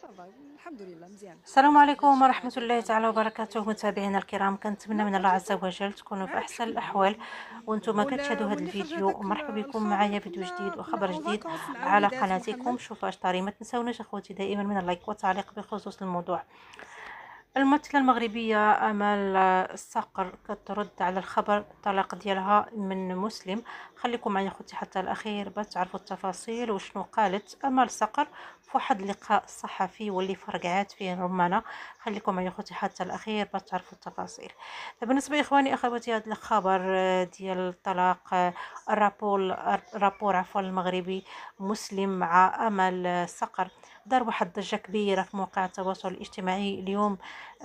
الحمد لله مزيان. السلام عليكم ورحمة الله تعالى وبركاته، متابعينا الكرام. كنتمنى من الله عز وجل تكونوا في معاك أحسن حكنا. الأحوال وانتم كتشاهدوا هذا واللي خرج الفيديو. هذاك ومرحبا بكم الخبر معايا فيديو كنا جديد كنا وخبر اون جديد فاكونس مع على وليدات قناتكم. محمد. شوفوا اشطاري، ما تنسونيش اخوتي دائما من اللايك والتعليق بخصوص الموضوع. الممثلة المغربية آمال الصقر كترد على الخبر الطلاق ديالها من مسلم. خليكم معايا خوتي حتى الأخير باش تعرفوا التفاصيل وشنو قالت آمال الصقر في واحد اللقاء صحفي واللي فرقعات فيه رمانة. خليكم معايا خوتي حتى الأخير باش تعرفوا التفاصيل. بالنسبة إخواني أخواتي، هذا الخبر ديال الطلاق، الرابور عفوا المغربي مسلم مع آمال الصقر دار واحد ضجة كبيرة في مواقع التواصل الاجتماعي اليوم.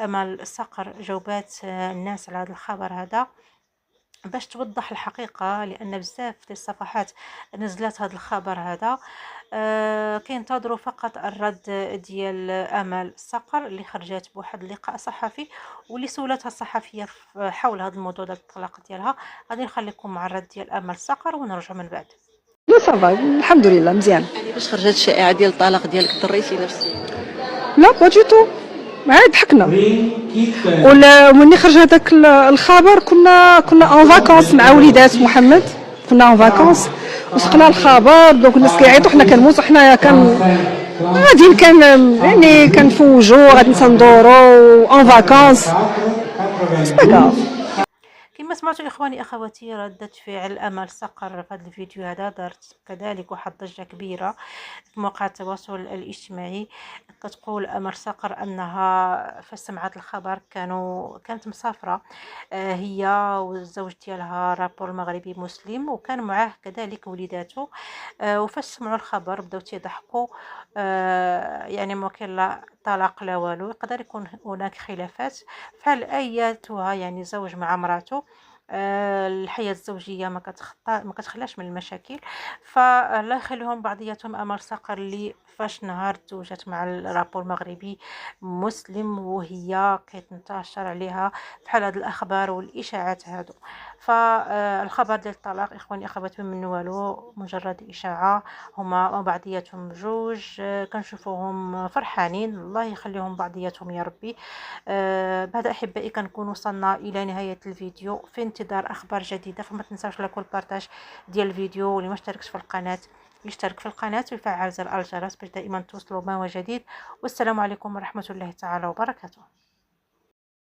أمل الصقر جاوبات الناس على هذا الخبر هذا باش توضح الحقيقة، لأن بزاف ديال الصفحات نزلت هذا الخبر هذا. كينتظروا فقط الرد ديال أمل الصقر اللي خرجت بواحد اللقاء صحفي واللي سولتها الصحفية حول هذا الموضوع ديال الطلاق ديالها. غادي نخليكم مع الرد ديال أمل الصقر ونرجع من بعد. لا صافا الحمد لله مزيان. يعني باش خرجت الشائعه ديال الطلاق ديالك ضريتي نفسيا؟ لا با دي تو، عاد ضحكنا. ولا ملي خرج هذاك الخبر كنا اون فاكونس مع وليدات محمد، كنا اون فاكونس وسقنا الخبر. دوك الناس كيعيطوا حنا كنموتوا، حنايا غاديين يعني كنفوجوا غادي ندوروا اون فاكونس. كما سمعتوا اخواني اخواتي، ردة فعل امل صقر في هذا الفيديو هذا دارت كذلك واحد ضجة كبيرة في مواقع التواصل الاجتماعي. كتقول امل صقر انها فسمعت الخبر كانت مسافرة، هي والزوج ديالها رابور المغربي مسلم، وكان معاه كذلك وليداته. وفاش سمعوا الخبر بداو تيضحكوا. يعني ما كاين لا طلاق لا والو، يقدر يكون هناك خلافات فحال اياتها، يعني زوج مع مراته. الحياة الزوجية ما كتخلاش من المشاكل، فالله يخليهم بعضياتهم. أمل صقر اللي فاش نهار تزوجت مع الرابور المغربي مسلم وهي كيتنتشر عليها بحال هاد الأخبار والإشاعات هادو. فالخبر ديال الطلاق إخواني أخواتي من والو، مجرد إشاعة. هما بعضياتهم جوج، كنشوفوهم فرحانين، الله يخليهم بعضياتهم يا ربي. بهذا احبائي كنكون وصلنا الى نهايه الفيديو، في انتظار اخبار جديده. فما تنساوش لايك والبارطاج ديال الفيديو، واللي ما اشتركش في القناه يشترك في القناه ويفعل زر الجرس باش دائما توصلوا ما هو جديد. والسلام عليكم ورحمه الله تعالى وبركاته.